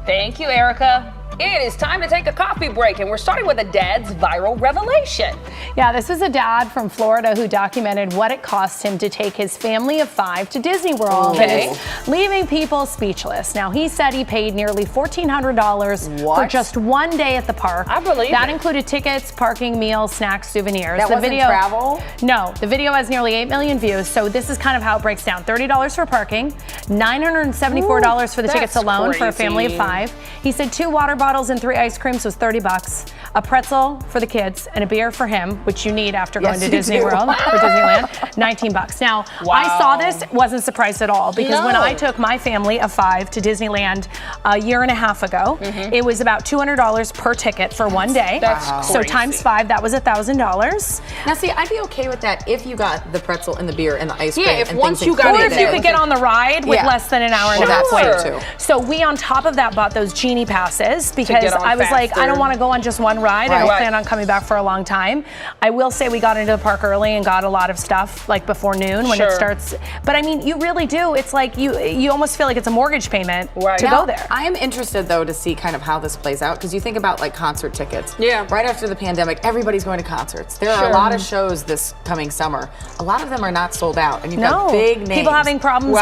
Thank you, Erica. It is time to take a coffee break, and we're starting with a dad's viral revelation. Yeah, this is a dad from Florida who documented what it cost him to take his family of 5 to Disney World. Okay. And it's leaving people speechless. Now, he said he paid nearly $1,400 for just one day at the park. I believe that it. included tickets, parking, meals, snacks, souvenirs. That wasn't travel? No, the video has nearly 8 million views, so this is kind of how it breaks down. $30 for parking, $974 for the tickets alone for a family of 5. He said 2 water bottles and 3 ice creams was $30, a pretzel for the kids, and a beer for him, which you need after going to Disney World or Disneyland, $19. Now, I saw this, wasn't surprised at all, because when I took my family of 5 to Disneyland a year and a half ago, it was about $200 per ticket for one day. That's so crazy. times 5, that was $1,000. Now, see, I'd be okay with that if you got the pretzel and the beer and the ice cream. Yeah, if and once things you got Or it if you could get on the ride with less than an hour and a half That's wait. fair, too. So we, on top of that, bought those genie passes because on I was like, I don't faster. want to go on just one ride. I don't Right. plan on coming back for a long time. I will say we got into the park early and got a lot of stuff like before noon when it starts. But I mean, you really do. It's like you almost feel like it's a mortgage payment to go there. I am interested, though, to see kind of how this plays out, because you think about like concert tickets. Yeah. Right after the pandemic, everybody's going to concerts. There are a lot of shows this coming summer. A lot of them are not sold out, and you've got big names. People having problems,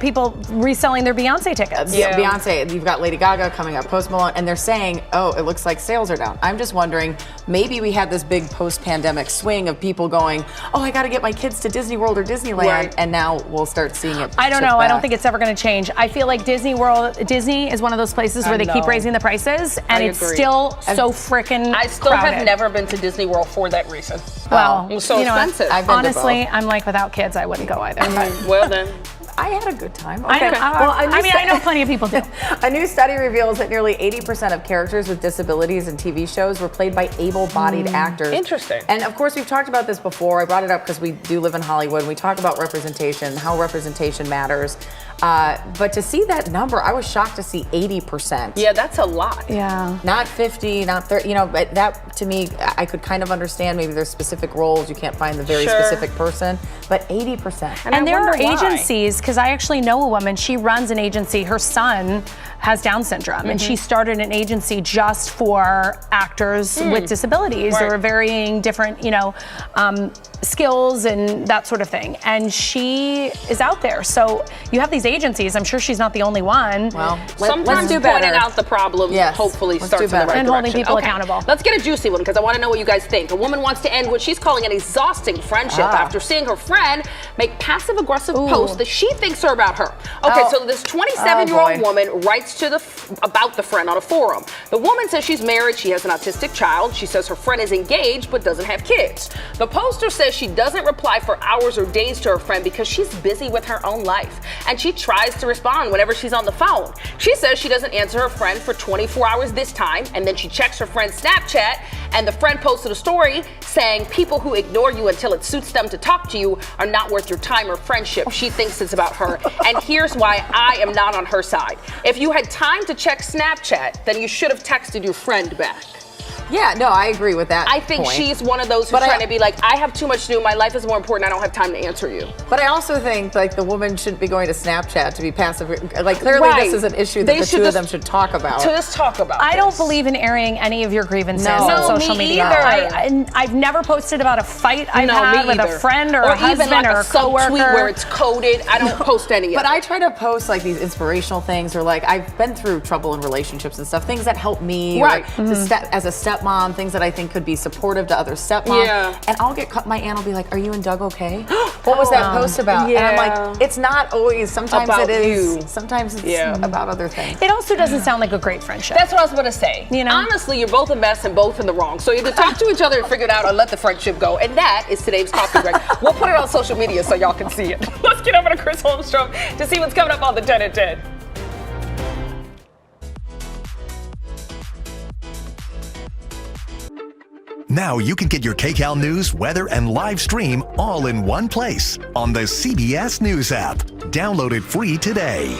people reselling their Beyonce tickets. Yeah, Beyonce, you've got Lady Gaga coming up, Post Malone, and they're saying, oh, it looks like sales are down. I'm just wondering, maybe we had this big post-pandemic swing of people going, oh, I got to get my kids to Disney World or Disneyland, and now we'll start seeing it. I don't know. I don't think it's ever going to change. I feel like Disney is one of those places where they keep raising the prices, and it's still so freaking I still crowded. have never been to Disney World for that reason. Well, it was so you know, expensive. I've been to honestly, I'm like, without kids, I wouldn't go either. Well then. I had a good time. I know plenty of people do. A new study reveals that nearly 80% of characters with disabilities in TV shows were played by able-bodied actors. Interesting. And of course, we've talked about this before. I brought it up because we do live in Hollywood, and we talk about representation, how representation matters. But to see that number, I was shocked to see 80%. Yeah, that's a lot. Yeah. Not 50, not 30, you know, but that to me, I could kind of understand. Maybe there's specific roles, you can't find the very specific person, but 80%. And there are wonder why. agencies, because I actually know a woman, she runs an agency, her son has Down syndrome, and she started an agency just for actors with disabilities or varying different, skills and that sort of thing. And she is out there. So you have these agencies, I'm sure she's not the only one. Well, Sometimes let's do better. pointing out the problem hopefully let's starts do in the right better. And direction. holding people accountable. Let's get a juicy one, because I want to know what you guys think. A woman wants to end what she's calling an exhausting friendship after seeing her friend make passive-aggressive posts that she thinks are about her. Okay, so this 27-year-old woman writes to about the friend on a forum. The woman says she's married, she has an autistic child. She says her friend is engaged but doesn't have kids. The poster says she doesn't reply for hours or days to her friend because she's busy with her own life, and she tries to respond whenever she's on the phone. She says she doesn't answer her friend for 24 hours this time, and then she checks her friend's Snapchat, and the friend posted a story saying people who ignore you until it suits them to talk to you are not worth your time or friendship. She thinks it's about her, and here's why I am not on her side. If you had time to check Snapchat, then you should have texted your friend back. Yeah, no, I agree with that. I think she's one of those who's trying to be like, I have too much to do, my life is more important, I don't have time to answer you. But I also think like the woman shouldn't be going to Snapchat to be passive. Like clearly this is an issue that the two of them should talk about. To just talk about I don't believe in airing any of your grievances on social media. I've never posted about a fight I've had with a friend or a husband even like or a coworker tweet where it's coded. I don't post any of it. But I try to post like these inspirational things, or like I've been through trouble in relationships and stuff, things that help me, right? As a stepmom, things that I think could be supportive to other stepmoms. Yeah. And I'll get caught. My aunt will be like, "Are you and Doug okay? What was that post about?" Yeah. And I'm like, "It's not always. Sometimes about it is. you. Sometimes it's about other things." It also doesn't sound like a great friendship. That's what I was going to say. You know? Honestly, you're both a mess and both in the wrong. So either talk to each other and figure it out, or let the friendship go. And that is today's coffee break. We'll put it on social media so y'all can see it. Let's get over to Chris Holmstrom to see what's coming up on the 10 at 10. Now you can get your Kcal news, weather, and live stream all in one place on the CBS News app. Download it free today.